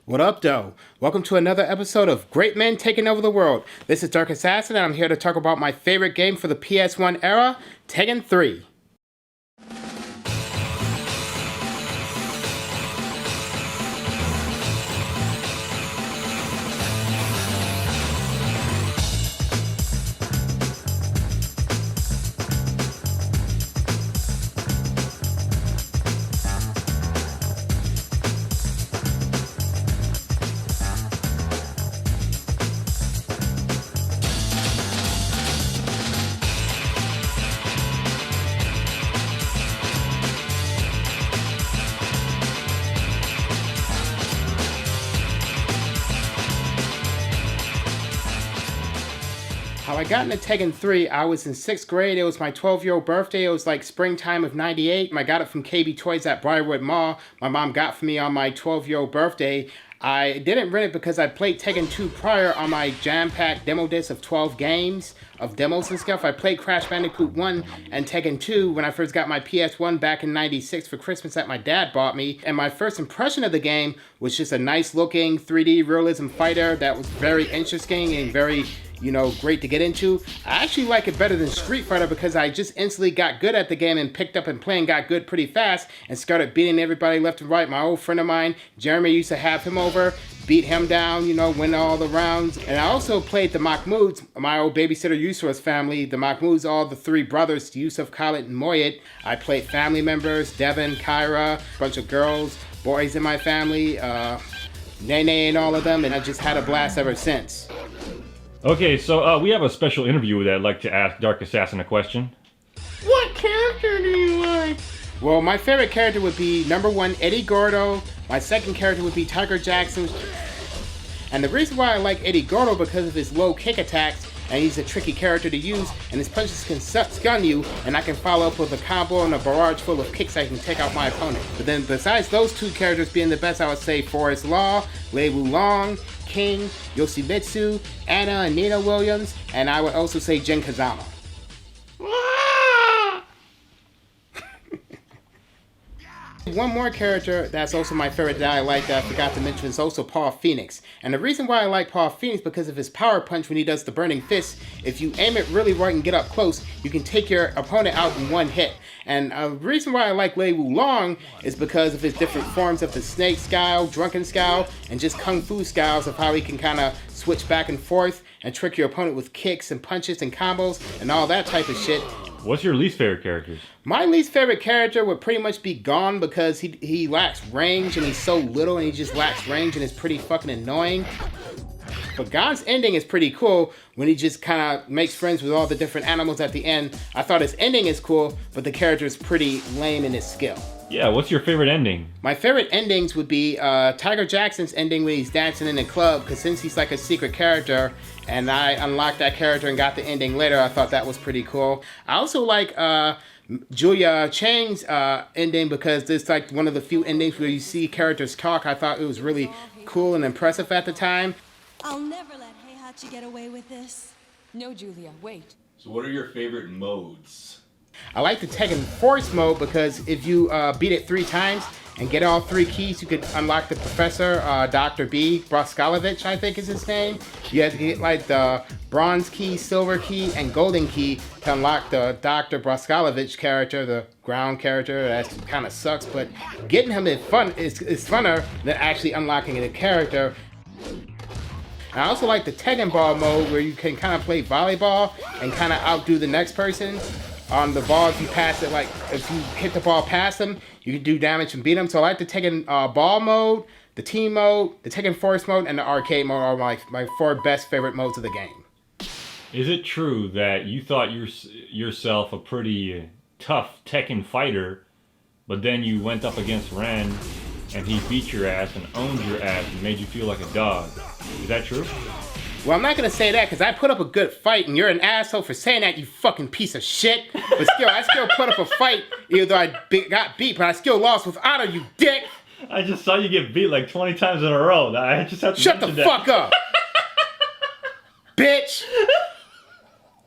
What up, though? Welcome to another episode of Great Men Taking Over the World. This is Dark Assassin, and I'm here to talk about my favorite game for the PS1 era, Tekken 3. How I got into Tekken 3, I was in 6th grade. It was my 12-year-old birthday. It was like springtime of 98. I got it from KB Toys at Briarwood Mall. My mom got for me on my 12-year-old birthday. I didn't rent it because I played Tekken 2 prior on my jam-packed demo disc of 12 games, of demos and stuff. I played Crash Bandicoot 1 and Tekken 2 when I first got my PS1 back in 96 for Christmas that my dad bought me. And my first impression of the game was just a nice-looking 3D realism fighter that was very interesting and very, great to get into. I actually like it better than Street Fighter because I just instantly got good at the game and picked up and playing, got good pretty fast and started beating everybody left and right. My old friend of mine, Jeremy, used to have him over, beat him down, win all the rounds. And I also played the Mahmouds, my old babysitter Yusuf's family. The Mahmouds, all the three brothers, Yusuf, Khalid, and Moyed. I played family members, Devin, Kyra, a bunch of girls, boys in my family, Nene and all of them, and I just had a blast ever since. Okay, so we have a special interview that I'd like to ask Dark Assassin a question. What character do you like? Well, my favorite character would be number 1, Eddie Gordo. My second character would be Tiger Jackson. And the reason why I like Eddie Gordo because of his low kick attacks, and he's a tricky character to use, and his punches can stun you, and I can follow up with a combo and a barrage full of kicks I can take out my opponent. But then besides those two characters being the best, I would say Forrest Law, Lei Wulong, King, Yoshimitsu, Anna and Nina Williams, and I would also say Jin Kazama. One more character that's also my favorite that I like that I forgot to mention is also Paul Phoenix. And the reason why I like Paul Phoenix is because of his power punch when he does the burning fist. If you aim it really right and get up close, you can take your opponent out in one hit. And the reason why I like Lei Wulong is because of his different forms of the snake style, drunken style, and just kung fu styles of how he can kind of switch back and forth and trick your opponent with kicks and punches and combos and all that type of shit. What's your least favorite characters? My least favorite character would pretty much be Gon because he lacks range and he's so little and he just lacks range and it's pretty fucking annoying. But Gon's ending is pretty cool when he just kind of makes friends with all the different animals at the end. I thought his ending is cool, but the character is pretty lame in his skill. Yeah, what's your favorite ending? My favorite endings would be Tiger Jackson's ending when he's dancing in the club, because since he's like a secret character, and I unlocked that character and got the ending later, I thought that was pretty cool. I also like Julia Chang's ending because it's like one of the few endings where you see characters talk. I thought it was really cool and impressive at the time. I'll never let Heihachi get away with this. No, Julia, wait. So what are your favorite modes? I like the Tekken Force mode because if you beat it 3 times and get all 3 keys, you could unlock the Professor, Dr. B. Broskolovich, I think is his name. You have to get like the bronze key, silver key, and golden key to unlock the Dr. Broskolovich character, the ground character. That kind of sucks, but getting him is funner than actually unlocking the character. And I also like the Tekken Ball mode where you can kind of play volleyball and kind of outdo the next person. On the ball, if you pass it, like if you hit the ball past them, you can do damage and beat them. So I like the Tekken ball mode, the team mode, the Tekken Force mode, and the arcade mode are my 4 best favorite modes of the game. Is it true that you thought yourself a pretty tough Tekken fighter, but then you went up against Ren and he beat your ass and owned your ass and made you feel like a dog? Is that true? Well, I'm not going to say that because I put up a good fight and you're an asshole for saying that, you fucking piece of shit. But still, I still put up a fight even though I got beat, but I still lost with honor, you dick. I just saw you get beat like 20 times in a row. I just have to Shut the fuck up. Bitch.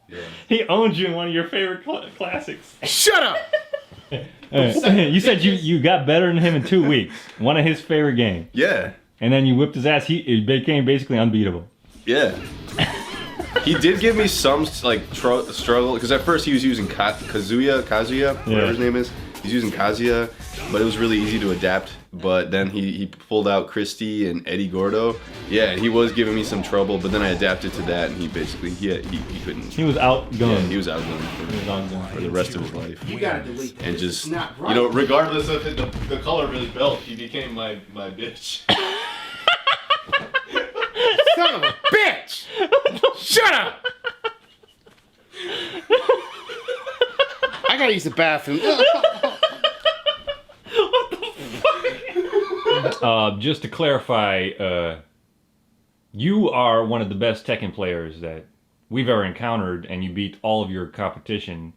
Yeah. He owned you in one of your favorite classics. Shut up. You said you got better than him in 2 weeks. One of his favorite games. Yeah. and then you whipped his ass. He became basically unbeatable. Yeah. He did give me some like struggle because at first he was using Kazuya, whatever his name is. He's using Kazuya, but it was really easy to adapt. But then he pulled out Christie and Eddie Gordo. Yeah, he was giving me some trouble, but then I adapted to that, and he basically he couldn't. He was outgunned. Yeah, he was outgunned for the rest of his life. You gotta delete that. And just It's not right. regardless of the color of his belt, he became my bitch. Son of a bitch! Shut up! I gotta use the bathroom. Just to clarify, you are one of the best Tekken players that we've ever encountered, and you beat all of your competition.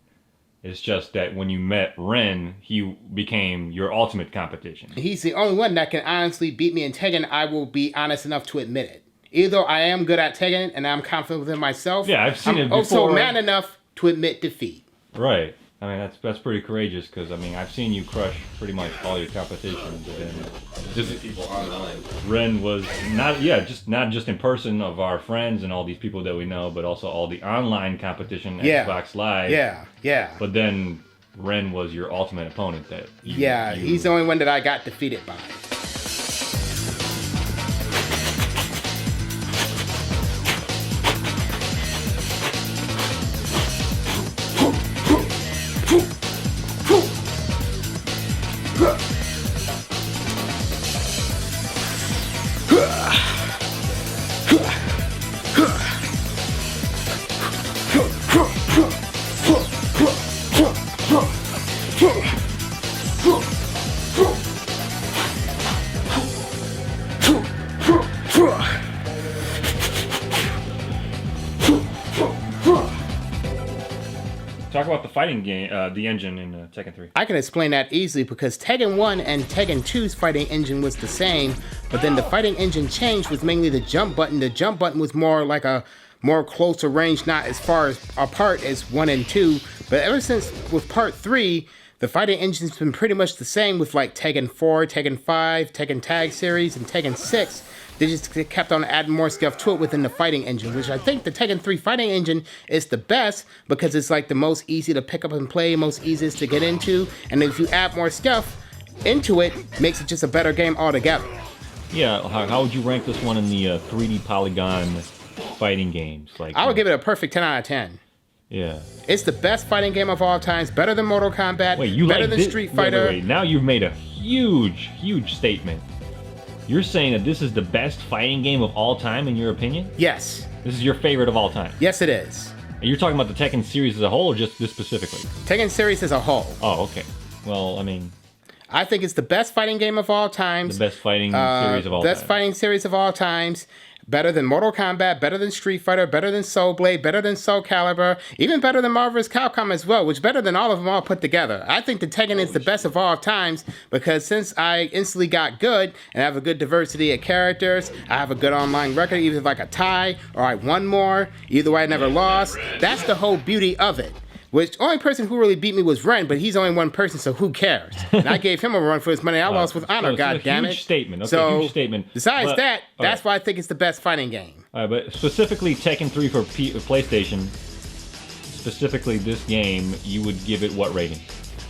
It's just that when you met Ren, he became your ultimate competition. He's the only one that can honestly beat me in Tekken. I will be honest enough to admit it. Either I am good at Tekken and I'm confident within myself. Yeah, I've seen it before. Also man enough to admit defeat. Right. I mean, that's pretty courageous because, I mean, I've seen you crush pretty much all your competition. But then just people online. Ren was not just in person of our friends and all these people that we know, but also all the online competition, Xbox Live. Yeah. But then Ren was your ultimate opponent that he's the only one that I got defeated by. Talk about the fighting game, the engine in Tekken 3. I can explain that easily because Tekken 1 and Tekken 2's fighting engine was the same, but then the fighting engine changed with mainly the jump button. The jump button was more like a more closer range, not as far as apart as 1 and 2, but ever since with part 3, the fighting engine's been pretty much the same with like Tekken 4, Tekken 5, Tekken Tag Series, and Tekken 6. They just kept on adding more stuff to it within the fighting engine, which I think the Tekken 3 fighting engine is the best because it's like the most easy to pick up and play, most easiest to get into, and if you add more stuff into it, makes it just a better game altogether. Yeah, how would you rank this one in the 3D polygon fighting games? Like I would give it a perfect 10 out of 10. Yeah. It's the best fighting game of all times, better than Mortal Kombat, better than Street Fighter. Wait. Now you've made a huge statement. You're saying that this is the best fighting game of all time, in your opinion? Yes. This is your favorite of all time? Yes, it is. And you're talking about the Tekken series as a whole, or just this specifically? Tekken series as a whole. Oh, okay. Well, I mean... I think it's the best fighting game of all times. The best fighting series of all time. Best fighting series of all times. Better than Mortal Kombat, better than Street Fighter, better than Soul Blade, better than Soul Calibur, even better than Marvel's Capcom as well, which better than all of them all put together. I think the Tekken is the best of all times because since I instantly got good and I have a good diversity of characters, I have a good online record, either like a tie or I won more, either way I never lost. That's the whole beauty of it. Which only person who really beat me was Ren, but he's only one person, so who cares? And I gave him a run for his money. I lost with honor, goddammit. Huge statement. Okay, so, huge statement. Besides that's right. why I think it's the best fighting game. All right, but specifically Tekken 3 for PlayStation, specifically this game, you would give it what rating?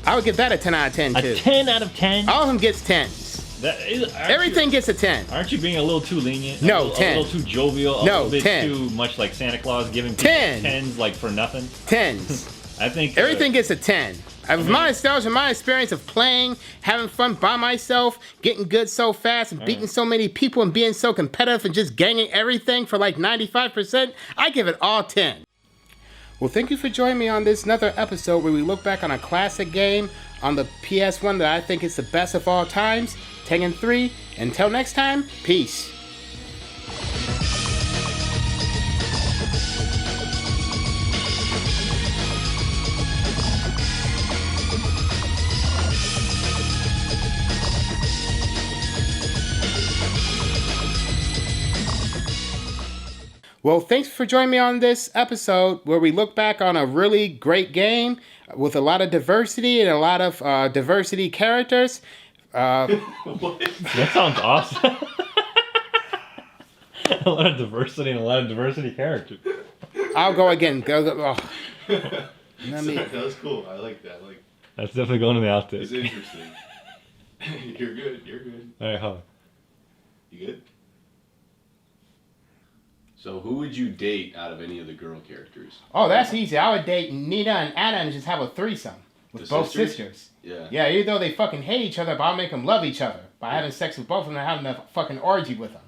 I would give that a 10 out of 10 too. A 10 out of 10? All of them gets 10s. Everything gets a 10. Aren't you being a little too lenient? No, 10. A little too jovial? No, a little bit 10. too much like Santa Claus giving people 10s like for nothing? 10s. I think everything gets a 10. With my nostalgia, my experience of playing, having fun by myself, getting good so fast, and beating so many people, and being so competitive, and just gaining everything for like 95%, I give it all 10. Well, thank you for joining me on this another episode where we look back on a classic game on the PS1 that I think is the best of all times, Tekken 3. Until next time, peace. Well, thanks for joining me on this episode where we look back on a really great game with a lot of diversity and a lot of diversity characters. That sounds awesome. A lot of diversity and a lot of diversity characters. I'll go again. Go. Oh. Let me. That was cool. I like that. Like, That's definitely going in the outtake. it's interesting. You're good. You're good. All right, hold on. You good? So who would you date out of any of the girl characters? Oh, that's easy. I would date Nina and Anna and just have a threesome with The both sisters? sisters. Yeah. Yeah, even though they fucking hate each other, but I'll make them love each other by having sex with both of them and having a fucking orgy with them.